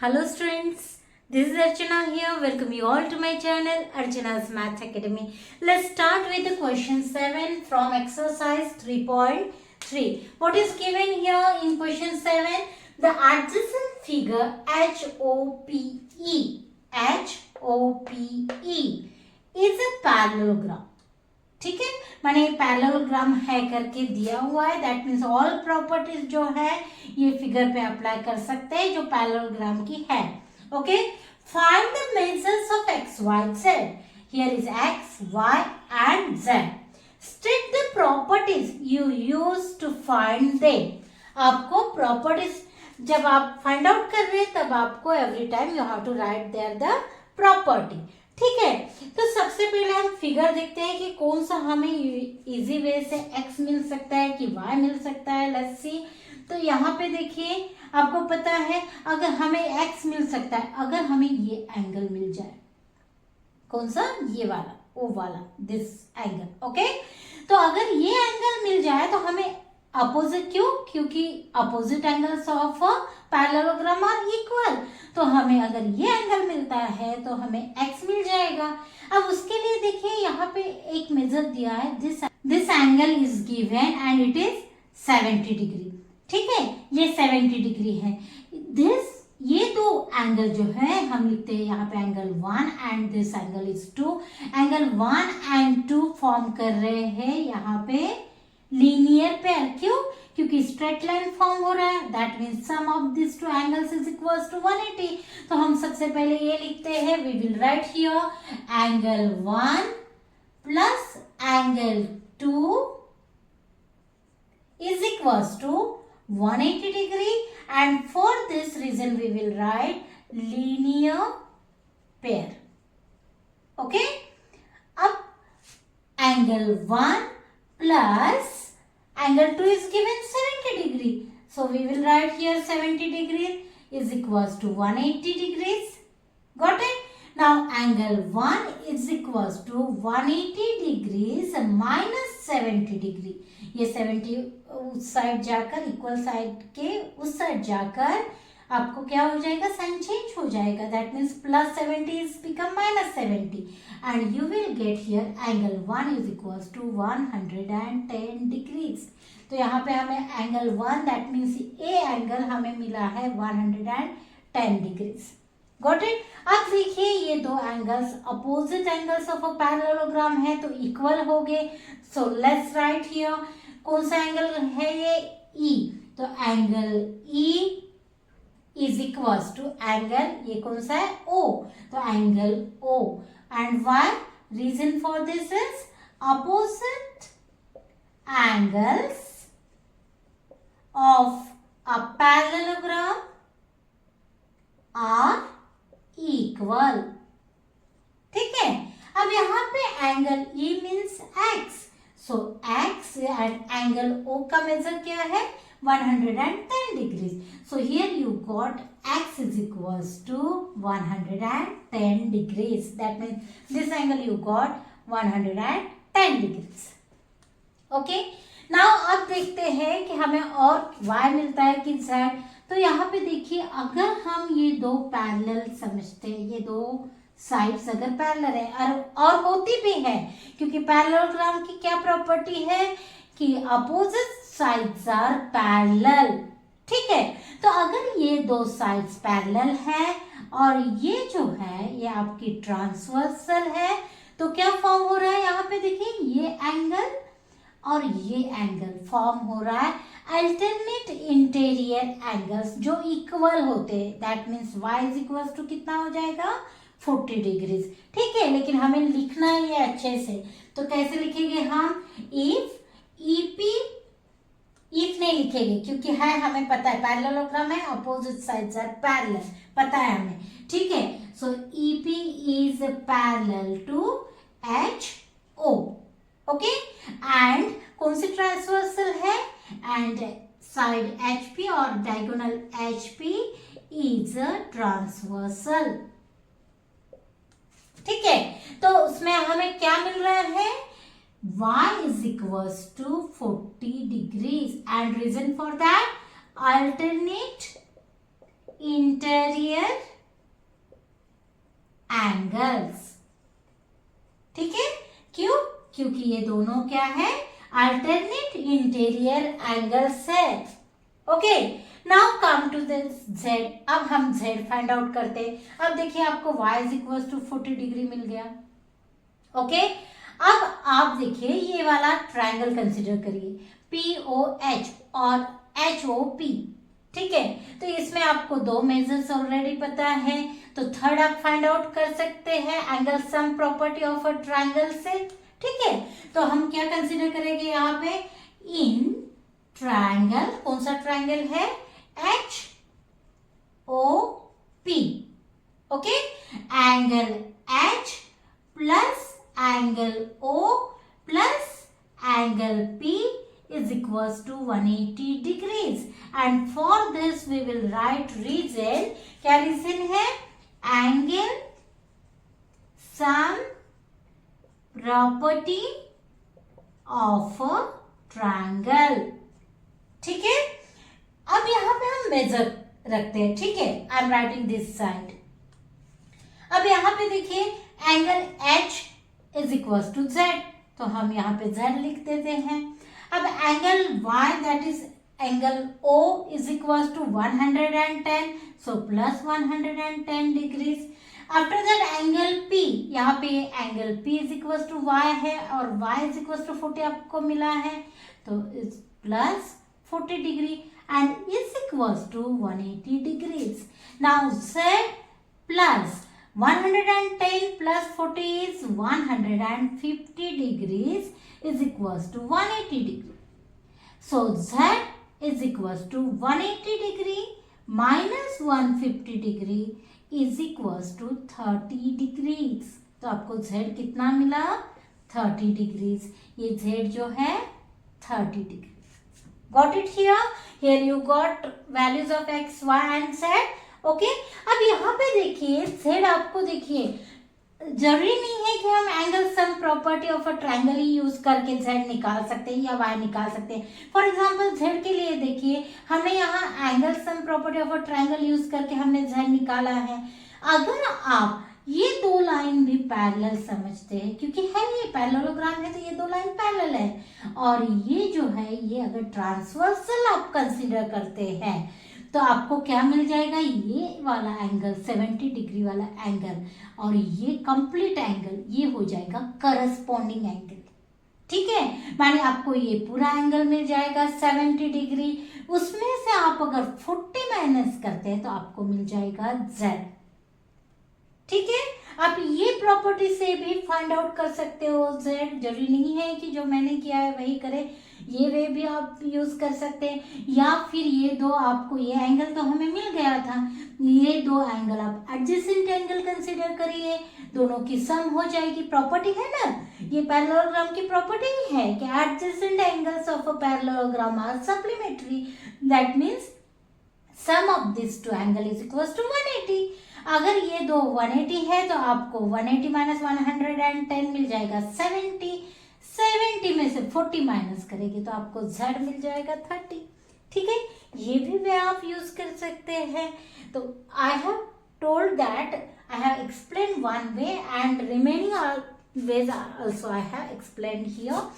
Hello students, this is Archana here. Welcome you all to my channel Archana's Math Academy. Let's start with the question 7 from exercise 3.3. What is given here in question 7? The adjacent figure HOPE is a parallelogram. ठीक है, माने parallelogram है करके दिया हुआ है. That means all properties जो है ये फिगर पे अप्लाई कर सकते हैं जो पैरेललोग्राम की है. Okay, find the measures of X Y Z. Here is X Y and Z. State the properties you use to find them. आपको प्रॉपर्टीज जब आप फाइंड आउट कर रहे हैं तब आपको every time you have to write there the property. ठीक है, तो सबसे पहले हम फिगर देखते हैं कि कौन सा हमें इजी वे से x मिल सकता है कि y मिल सकता है. Let's see. तो यहाँ पे देखिए, आपको पता है अगर हमें x मिल सकता है, अगर हमें ये एंगल मिल जाए, कौन सा, ये वाला, ओ वाला, दिस एंगल. ओके, तो अगर ये एंगल मिल जाए तो हमें अपोजिट, क्यों, क्योंकि opposite angles of parallelogram are equal. तो हमें अगर ये एंगल मिलता है तो हमें x मिल जाएगा. अब उसके लिए देखिए यहाँ पे एक मेजर दिया है, this angle is given and it is 70 degree. ठीक है, ये 70 डिग्री है. ये दो एंगल जो है हम लिखते हैं यहाँ पे angle 1 and this angle is 2. Angle 1 and 2 form कर रहे हैं यहाँ पे लीनियर पेयर. क्यों, क्योंकि स्ट्रेट लाइन फॉर्म हो रहा है. That means sum of this two angles is equals to 180. तो हम सबसे पहले ये लिखते हैं, we will write here angle 1 plus angle 2 is equals to 180 degree and for this reason we will write linear pair. Okay, अब angle 1 plus angle 2 is given 70 degree. So we will write here 70 degrees is equals to 180 degrees. Got it? Now angle 1 is equals to 180 degrees minus 70 degree. ये 70 उस side जाकर, equal side के उस side जाकर आपको क्या हो जाएगा, साइन चेंज हो जाएगा. That means plus 70 is become minus 70 and you will get here angle 1 is equals to 110 degrees. तो यहाँ पे हमें angle 1 that means a angle हमें मिला है 110 डिग्रीज. Got it? अब देखिए ये दो angles opposite angles of a parallelogram है तो इक्वल हो गए. सो लेट्स राइट हियर, कौन सा एंगल है ये, ई. तो angle E is equals to angle, ये कौन सा है, O. तो angle O and why, reason for this is opposite angles of a parallelogram are equal. ठीक है, अब यहाँ पे angle E means x. So x and angle O का मेजर क्या है, 110 degrees. So here you got x is equals to 110 degrees. That means this angle you got 110 degrees. Okay. Now अब देखते हैं कि हमें और y मिलता है कि z. तो यहाँ पे देखिए, अगर हम ये दो पैरेलल समझते हैं, ये दो साइड्स अगर पैरेलल है और होती भी है, क्योंकि पैरेललोग्राम की क्या प्रॉपर्टी है कि अपोजिट साइड्स आर पैरेलल. ठीक है, तो अगर ये दो साइड्स पैरेलल है और ये जो है ये आपकी ट्रांसवर्सल है, तो क्या फॉर्म हो रहा है, यहाँ पे देखिए ये एंगल और ये एंगल फॉर्म हो रहा है अल्टरनेट इंटीरियर एंगल्स जो इक्वल होते हैं. That means y is equals to कितना हो जाएगा, 40 डिग्रीज. ठीक है, लेकिन हमें लिखना है ये अच्छे से. तो कैसे लिखेंगे हम, इफ इफ नहीं लिखेंगे क्योंकि है, हमें पता है पैरेललोग्राम है, अपोजिट साइड्स आर पैरेलल, पता है हमें. ठीक है, so EP is parallel to HO. Okay, and कौन सी ट्रांसवर्सल है, एंड साइड HP और डायगोनल HP इज ट्रांसवर्सल. ठीक है, तो उसमें हमें क्या मिल रहा है, y is equals to 40 degrees and reason for that alternate interior angles. ठीक है, क्यों? क्योंकि ये दोनों क्या है? अल्टरनेट इंटीरियर एंगल्स है। Okay, now come to the z। अब हम z फाइंड आउट करते हैं। अब देखिए आपको y is equal to 40 degree मिल गया। ओके, अब आप देखिए ये वाला ट्रायंगल कंसिडर करिए, POH और HOP। ठीक है, तो इसमें आपको दो मेजर्स ऑलरेडी पता है, तो थर्ड आप फाइंड आउट कर सकते हैं angle sum property of a triangle से। ठीक है, तो हम क्या कंसिडर करेंगे यहाँ पे? इन ट्रायंगल, कौन सा ट्रायंगल है? HOP। Okay, angle H plus angle O plus angle P is equals to 180 degrees, and for this we will write reason। क्या रीजन है? Angle sum property of a triangle. ठीक है, अब यहाँ पे हम मेजर रखते हैं। ठीक है, I am writing this side. अब यहाँ पे देखिए angle H is equal to Z, तो हम यहाँ पे Z लिख देते हैं। अब angle Y that is angle O is equal to 110, so plus 110 degrees. After that angle P, यहाँ पे angle P is equal to Y है और Y इज इक्वल टू 40 आपको मिला है, तो is plus 40 degree and is equal to 180 degrees. Now Z plus 110 plus 40 is 150 degrees is equals to 180 degree. So Z is equals to 180 degree minus 150 degree is equals to 30 degrees. तो आपको Z कितना मिला? 30 degrees. ये Z जो है 30 degrees. Got it here? Here you got values of X, Y and Z. Okay, अब यहाँ पे देखिए Z आपको देखिए जरूरी नहीं है कि हम angle sum property of a triangle he use करके Z निकाल सकते हैं या Y निकाल सकते हैं। फॉर एग्जांपल Z के लिए देखिए हमने यहाँ angle sum property of a triangle use करके हमने Z निकाला है। अगर आप ये दो लाइन भी पैरेलल समझते हैं, क्योंकि है ये पैरेललोग्राम है तो ये दो लाइन पैरेलल है, और ये जो है ये अगर ट्रांसवर्सल आप कंसीडर करते हैं तो आपको क्या मिल जाएगा? ये वाला एंगल 70 डिग्री वाला एंगल और ये कंप्लीट एंगल ये हो जाएगा करस्पॉन्डिंग एंगल। ठीक है, माने आपको ये पूरा एंगल मिल जाएगा 70 डिग्री, उसमें से आप अगर 40 माइनस करते हैं तो आपको मिल जाएगा Z। ठीक है, आप ये प्रॉपर्टी से भी फाइंड आउट कर सकते हो Z। जरूरी नहीं है कि जो मैंने किया है वही करें, ये वे भी आप यूज कर सकते हैं, या फिर ये दो आपको ये एंगल तो हमें मिल गया था, ये दो एंगल आप एडजेसेंट एंगल कंसीडर करिए, दोनों की सम हो जाएगी। प्रॉपर्टी है ना, ये पैरेललोग्राम की प्रॉपर्टी ही है कि adjacent angles of a parallelogram are supplementary, that means sum of this two angle is equal to 180। अगर ये दो 180 है तो आपको 180 माइनस 110 मिल जाएगा 70। 70 में से 40 माइनस करेंगे तो आपको Z मिल जाएगा 30। ठीक है, ये भी वे आप यूज कर सकते हैं। तो I have told that I have explain one way and remaining ways also I have explain here.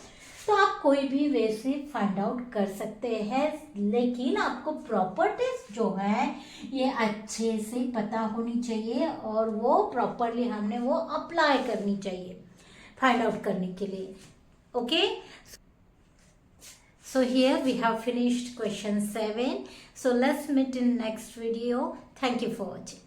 तो आप कोई भी वे से फाइंड आउट कर सकते हैं, लेकिन आपको प्रॉपर्टीज जो है ये अच्छे से पता होनी चाहिए और वो प्रॉपरली हमने वो अप्लाई करनी चाहिए फाइंड आउट करने के लिए। Okay, so here we have finished question 7. So let's meet in next video. Thank you for watching.